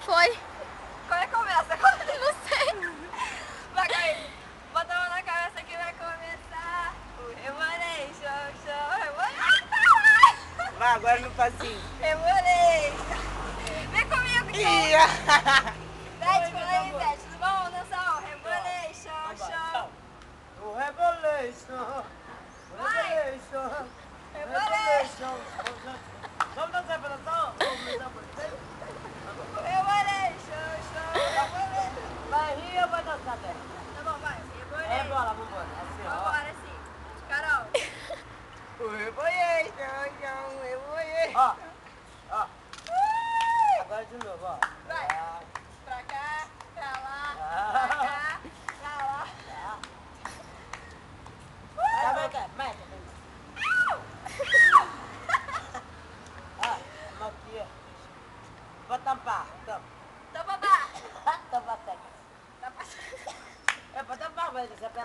Foi. Como é que começa? Não sei. Vai, Gabi. Bota a mão na cabeça que vai começar o Rebolation Show. Rebolation. Vai, agora no passinho. Rebolation. Vem comigo, Ia! Beth, fala aí, Beth. Tudo bom? Vamos dançar o Rebolation Show. O Rebolation. O Rebolation. Rebolation. Vamos dançar pra dançar? Vamos dançar pra dançar? O Rebolation Show. Rebolation. Vai rir ou vai dançar, Té? Tá bom, vai. Rebolation. É bola, vambora. Assim, ó. Vambora, sim. Carol. O Rebolation, o Rebolation. Ó, ó. Agora de novo, ó. Vai. Pra cá, pra lá, Ah. pra cá, pra lá. Vai, vai. Ó, aqui, ó. Vou tampar. Tampa. Então, babá. Tampa seca. Tá passando. É pra tampar, vai. Isso é pra